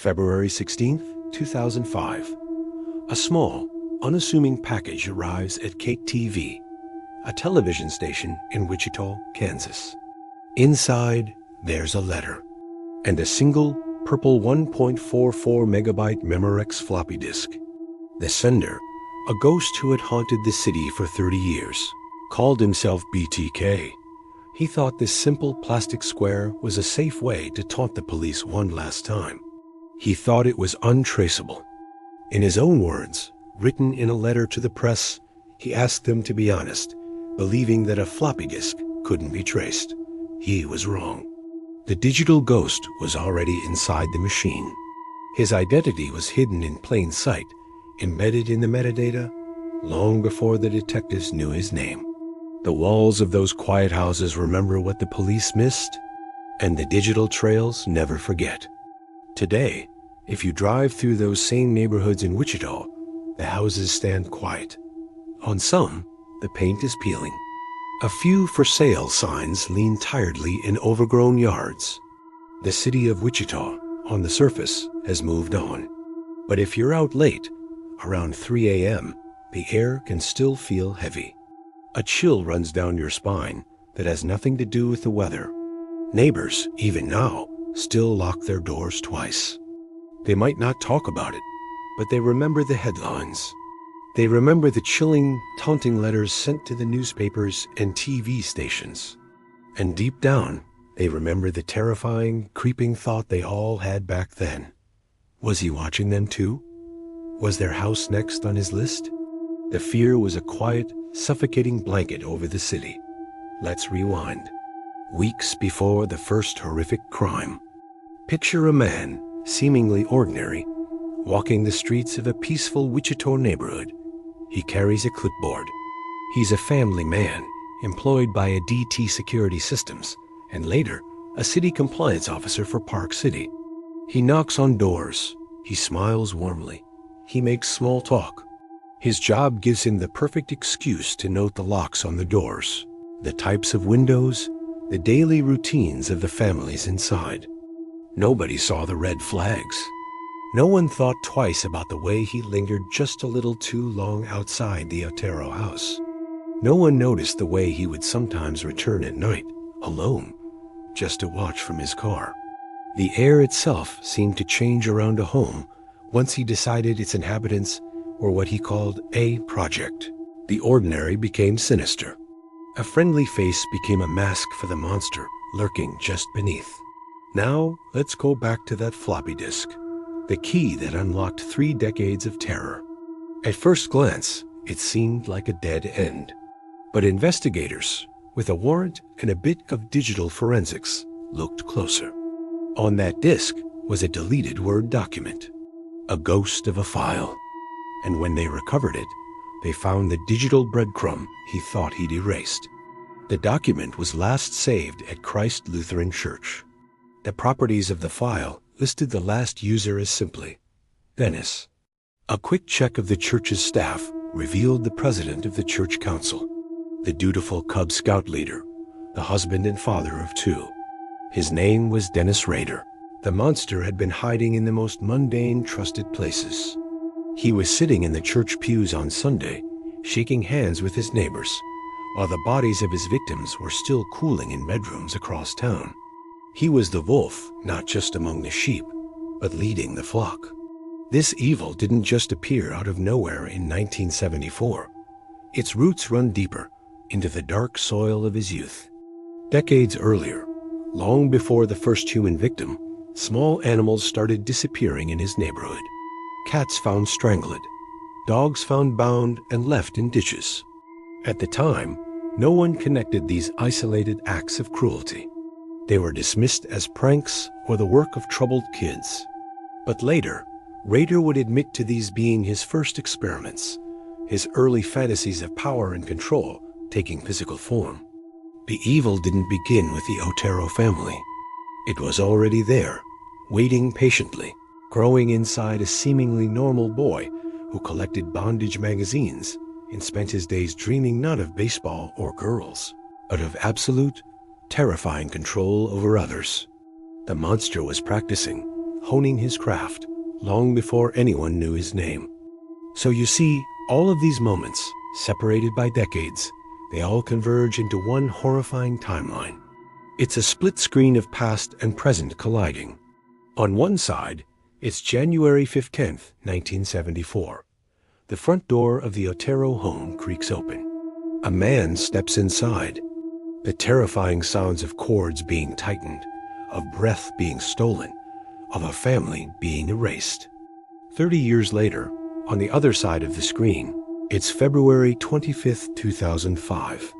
February 16, 2005. A small, unassuming package arrives at KTV, a television station in Wichita, Kansas. Inside, there's a letter and a single purple 1.44 megabyte Memorex floppy disk. The sender, a ghost who had haunted the city for 30 years, called himself BTK. He thought this simple plastic square was a safe way to taunt the police one last time. He thought it was untraceable. In his own words, written in a letter to the press, he asked them to be honest, believing that a floppy disk couldn't be traced. He was wrong. The digital ghost was already inside the machine. His identity was hidden in plain sight, embedded in the metadata, long before the detectives knew his name. The walls of those quiet houses remember what the police missed, and the digital trails never forget. Today, if you drive through those same neighborhoods in Wichita, the houses stand quiet. On some, the paint is peeling. A few for sale signs lean tiredly in overgrown yards. The city of Wichita, on the surface, has moved on. But if you're out late, around 3 a.m., the air can still feel heavy. A chill runs down your spine that has nothing to do with the weather. Neighbors, even now, still lock their doors twice. They might not talk about it, but they remember the headlines. They remember the chilling, taunting letters sent to the newspapers and TV stations. And deep down, they remember the terrifying, creeping thought they all had back then. Was he watching them too? Was their house next on his list? The fear was a quiet, suffocating blanket over the city. Let's rewind. Weeks before the first horrific crime. Picture a man, seemingly ordinary, walking the streets of a peaceful Wichita neighborhood. He carries a clipboard. He's a family man, employed by a DT Security Systems, and later, a city compliance officer for Park City. He knocks on doors. He smiles warmly. He makes small talk. His job gives him the perfect excuse to note the locks on the doors, the types of windows, the daily routines of the families inside. Nobody saw the red flags. No one thought twice about the way he lingered just a little too long outside the Otero house. No one noticed the way he would sometimes return at night, alone, just to watch from his car. The air itself seemed to change around a home once he decided its inhabitants were what he called a project. The ordinary became sinister. A friendly face became a mask for the monster lurking just beneath. Now, let's go back to that floppy disk, the key that unlocked 3 decades of terror. At first glance, it seemed like a dead end. But investigators, with a warrant and a bit of digital forensics, looked closer. On that disk was a deleted Word document, a ghost of a file. And when they recovered it, they found the digital breadcrumb he thought he'd erased. The document was last saved at Christ Lutheran Church. The properties of the file listed the last user as simply Dennis. A quick check of the church's staff revealed the president of the church council, the dutiful Cub Scout leader, the husband and father of 2. His name was Dennis Rader. The monster had been hiding in the most mundane, trusted places. He was sitting in the church pews on Sunday, shaking hands with his neighbors, while the bodies of his victims were still cooling in bedrooms across town. He was the wolf, not just among the sheep, but leading the flock. This evil didn't just appear out of nowhere in 1974. Its roots run deeper, into the dark soil of his youth. Decades earlier, long before the first human victim, small animals started disappearing in his neighborhood. Cats found strangled, dogs found bound and left in ditches. At the time, no one connected these isolated acts of cruelty. They were dismissed as pranks or the work of troubled kids. But later, Rader would admit to these being his first experiments, his early fantasies of power and control taking physical form. The evil didn't begin with the Otero family. It was already there, waiting patiently, growing inside a seemingly normal boy who collected bondage magazines and spent his days dreaming not of baseball or girls, but of absolute, terrifying control over others. The monster was practicing, honing his craft long before anyone knew his name. So you see, all of these moments, separated by decades, they all converge into one horrifying timeline. It's a split screen of past and present colliding. On one side, it's January 15th, 1974. The front door of the Otero home creaks open. A man steps inside. The terrifying sounds of cords being tightened, of breath being stolen, of a family being erased. 30 years later, on the other side of the screen, it's February 25th, 2005.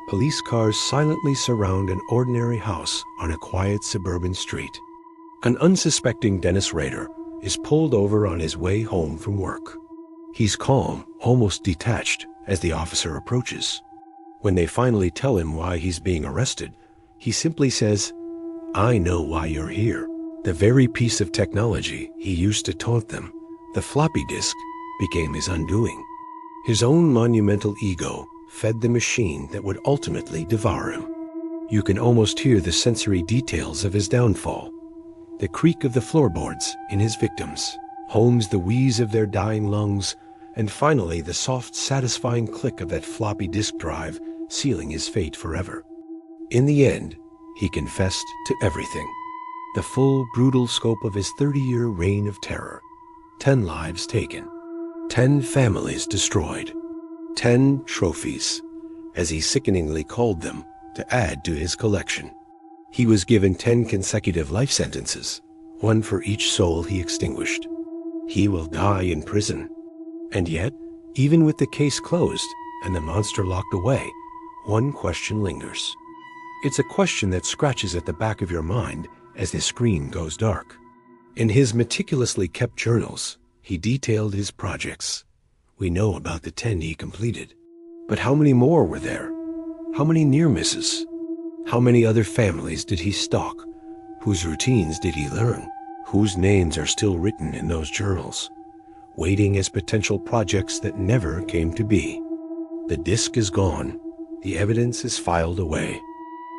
Police cars silently surround an ordinary house on a quiet suburban street. An unsuspecting Dennis Rader is pulled over on his way home from work. He's calm, almost detached, as the officer approaches. When they finally tell him why he's being arrested, he simply says, "I know why you're here." The very piece of technology he used to taunt them, the floppy disk, became his undoing. His own monumental ego fed the machine that would ultimately devour him. You can almost hear the sensory details of his downfall. The creak of the floorboards in his victims, Holmes the wheeze of their dying lungs, and finally the soft, satisfying click of that floppy disk drive sealing his fate forever. In the end, he confessed to everything. The full, brutal scope of his 30-year reign of terror. 10 lives taken. 10 families destroyed. 10 trophies, as he sickeningly called them, to add to his collection. He was given 10 consecutive life sentences, one for each soul he extinguished. He will die in prison. And yet, even with the case closed and the monster locked away, one question lingers. It's a question that scratches at the back of your mind as the screen goes dark. In his meticulously kept journals, he detailed his projects. We know about the 10 he completed. But how many more were there? How many near misses? How many other families did he stalk? Whose routines did he learn? Whose names are still written in those journals, waiting as potential projects that never came to be? The disk is gone. The evidence is filed away.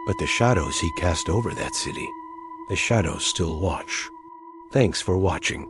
But the shadows he cast over that city, the shadows still watch. Thanks for watching.